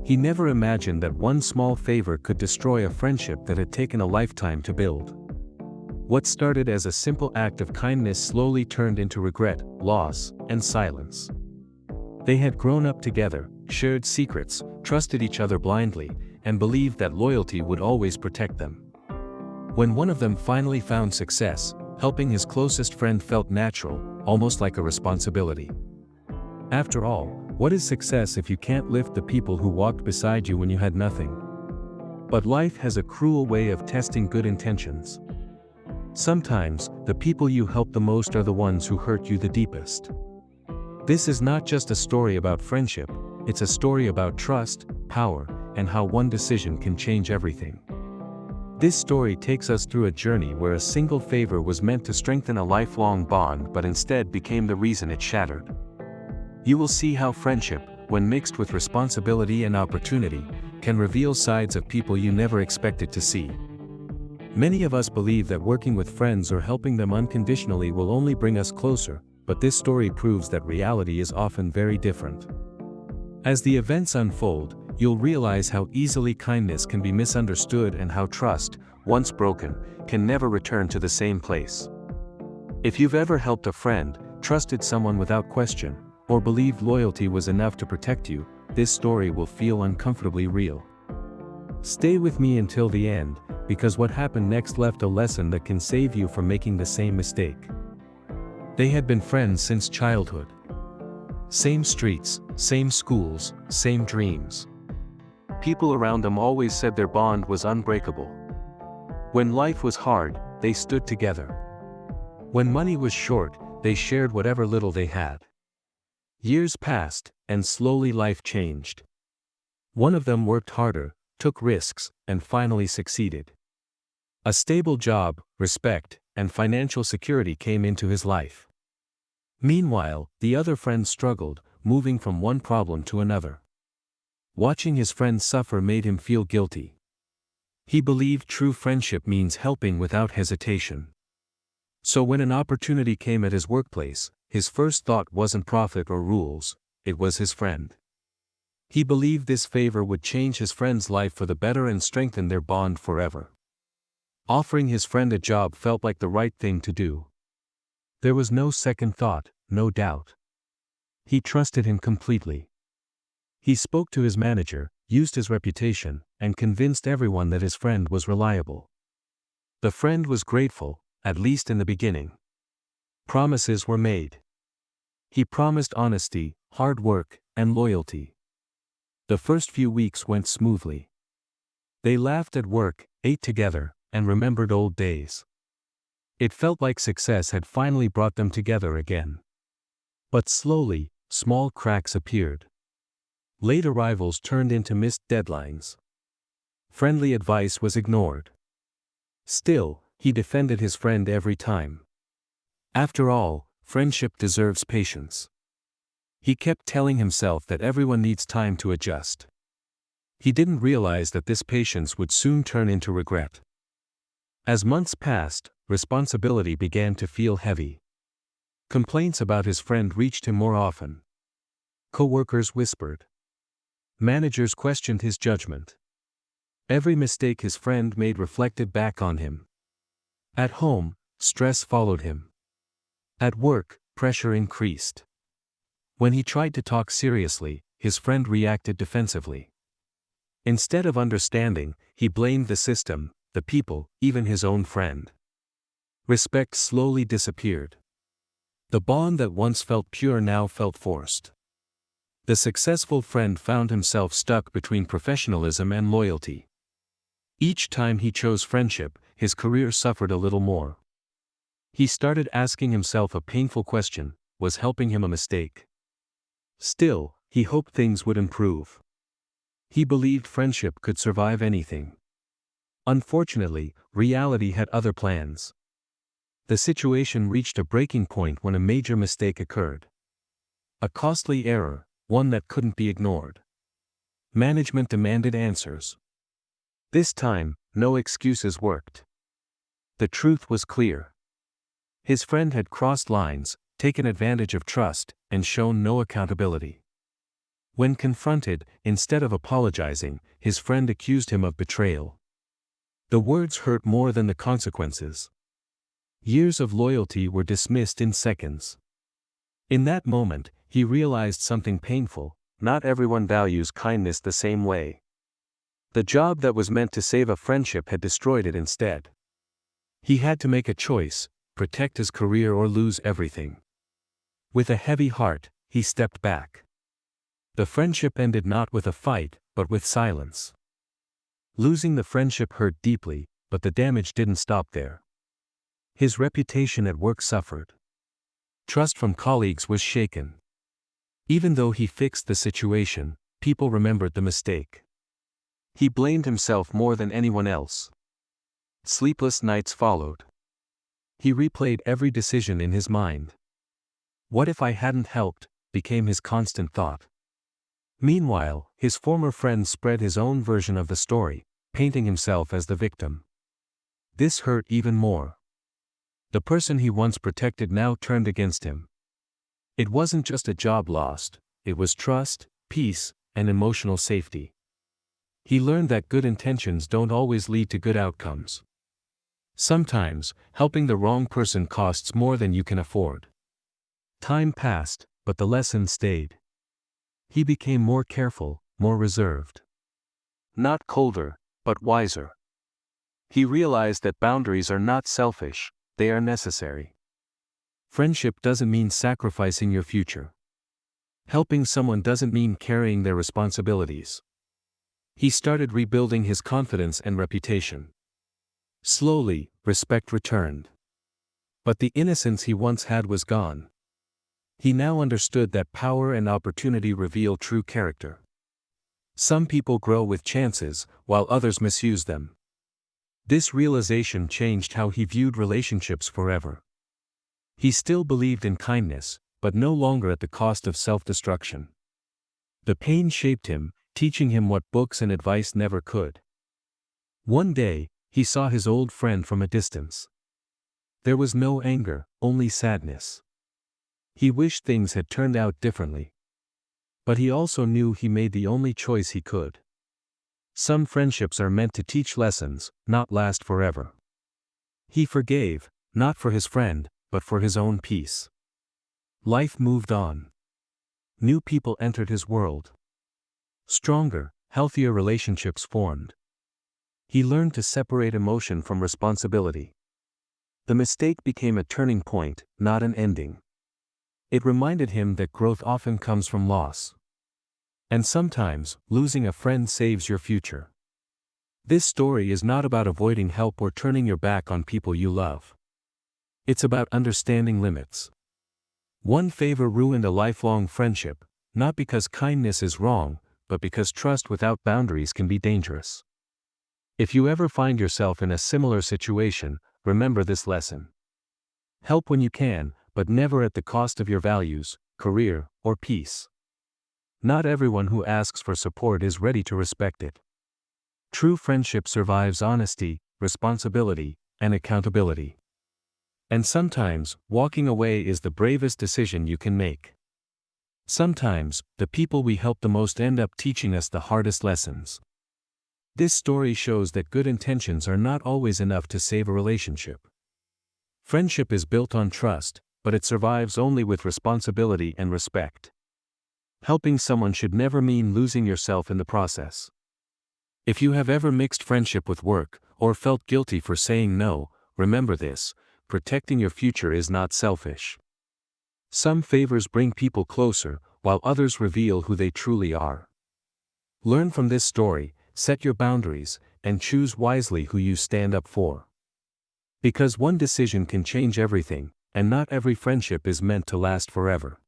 He never imagined that one small favor could destroy a friendship that had taken a lifetime to build. What started as a simple act of kindness slowly turned into regret, loss, and silence. They had grown up together, shared secrets, trusted each other blindly, and believed that loyalty would always protect them. When one of them finally found success, helping his closest friend felt natural, almost like a responsibility. After all, what is success if you can't lift the people who walked beside you when you had nothing? But life has a cruel way of testing good intentions. Sometimes, the people you help the most are the ones who hurt you the deepest. This is not just a story about friendship, it's a story about trust, power, and how one decision can change everything. This story takes us through a journey where a single favor was meant to strengthen a lifelong bond but instead became the reason it shattered. You will see how friendship, when mixed with responsibility and opportunity, can reveal sides of people you never expected to see. Many of us believe that working with friends or helping them unconditionally will only bring us closer, but this story proves that reality is often very different. As the events unfold, you'll realize how easily kindness can be misunderstood and how trust, once broken, can never return to the same place. If you've ever helped a friend, trusted someone without question, or believed loyalty was enough to protect you, this story will feel uncomfortably real. Stay with me until the end, because what happened next left a lesson that can save you from making the same mistake. They had been friends since childhood. Same streets, same schools, same dreams. People around them always said their bond was unbreakable. When life was hard, they stood together. When money was short, they shared whatever little they had. Years passed, and slowly life changed. One of them worked harder, took risks, and finally succeeded. A stable job, respect, and financial security came into his life. Meanwhile, the other friend struggled, moving from one problem to another. Watching his friend suffer made him feel guilty. He believed true friendship means helping without hesitation. So when an opportunity came at his workplace, his first thought wasn't profit or rules, it was his friend. He believed this favor would change his friend's life for the better and strengthen their bond forever. Offering his friend a job felt like the right thing to do. There was no second thought, no doubt. He trusted him completely. He spoke to his manager, used his reputation, and convinced everyone that his friend was reliable. The friend was grateful, at least in the beginning. Promises were made. He promised honesty, hard work, and loyalty. The first few weeks went smoothly. They laughed at work, ate together, and remembered old days. It felt like success had finally brought them together again. But slowly, small cracks appeared. Late arrivals turned into missed deadlines. Friendly advice was ignored. Still, he defended his friend every time. After all, friendship deserves patience. He kept telling himself that everyone needs time to adjust. He didn't realize that this patience would soon turn into regret. As months passed, responsibility began to feel heavy. Complaints about his friend reached him more often. Co-workers whispered. Managers questioned his judgment. Every mistake his friend made reflected back on him. At home, stress followed him. At work, pressure increased. When he tried to talk seriously, his friend reacted defensively. Instead of understanding, he blamed the system, the people, even his own friend. Respect slowly disappeared. The bond that once felt pure now felt forced. The successful friend found himself stuck between professionalism and loyalty. Each time he chose friendship, his career suffered a little more. He started asking himself a painful question: was helping him a mistake? Still, he hoped things would improve. He believed friendship could survive anything. Unfortunately, reality had other plans. The situation reached a breaking point when a major mistake occurred. A costly error, one that couldn't be ignored. Management demanded answers. This time, no excuses worked. The truth was clear. His friend had crossed lines, taken advantage of trust, and shown no accountability. When confronted, instead of apologizing, his friend accused him of betrayal. The words hurt more than the consequences. Years of loyalty were dismissed in seconds. In that moment, he realized something painful: not everyone values kindness the same way. The job that was meant to save a friendship had destroyed it instead. He had to make a choice: protect his career or lose everything. With a heavy heart, he stepped back. The friendship ended not with a fight, but with silence. Losing the friendship hurt deeply, but the damage didn't stop there. His reputation at work suffered. Trust from colleagues was shaken. Even though he fixed the situation, people remembered the mistake. He blamed himself more than anyone else. Sleepless nights followed. He replayed every decision in his mind. "What if I hadn't helped?" became his constant thought. Meanwhile, his former friend spread his own version of the story, painting himself as the victim. This hurt even more. The person he once protected now turned against him. It wasn't just a job lost, it was trust, peace, and emotional safety. He learned that good intentions don't always lead to good outcomes. Sometimes, helping the wrong person costs more than you can afford. Time passed, but the lesson stayed. He became more careful, more reserved. Not colder, but wiser. He realized that boundaries are not selfish, they are necessary. Friendship doesn't mean sacrificing your future. Helping someone doesn't mean carrying their responsibilities. He started rebuilding his confidence and reputation. Slowly, respect returned. But the innocence he once had was gone. He now understood that power and opportunity reveal true character. Some people grow with chances, while others misuse them. This realization changed how he viewed relationships forever. He still believed in kindness, but no longer at the cost of self-destruction. The pain shaped him, teaching him what books and advice never could. One day, he saw his old friend from a distance. There was no anger, only sadness. He wished things had turned out differently. But he also knew he made the only choice he could. Some friendships are meant to teach lessons, not last forever. He forgave, not for his friend, but for his own peace. Life moved on. New people entered his world. Stronger, healthier relationships formed. He learned to separate emotion from responsibility. The mistake became a turning point, not an ending. It reminded him that growth often comes from loss. And sometimes, losing a friend saves your future. This story is not about avoiding help or turning your back on people you love. It's about understanding limits. One favor ruined a lifelong friendship, not because kindness is wrong, but because trust without boundaries can be dangerous. If you ever find yourself in a similar situation, remember this lesson. Help when you can, but never at the cost of your values, career, or peace. Not everyone who asks for support is ready to respect it. True friendship survives honesty, responsibility, and accountability. And sometimes, walking away is the bravest decision you can make. Sometimes, the people we help the most end up teaching us the hardest lessons. This story shows that good intentions are not always enough to save a relationship. Friendship is built on trust, but it survives only with responsibility and respect. Helping someone should never mean losing yourself in the process. If you have ever mixed friendship with work, or felt guilty for saying no, remember this: protecting your future is not selfish. Some favors bring people closer, while others reveal who they truly are. Learn from this story, set your boundaries, and choose wisely who you stand up for. Because one decision can change everything, and not every friendship is meant to last forever.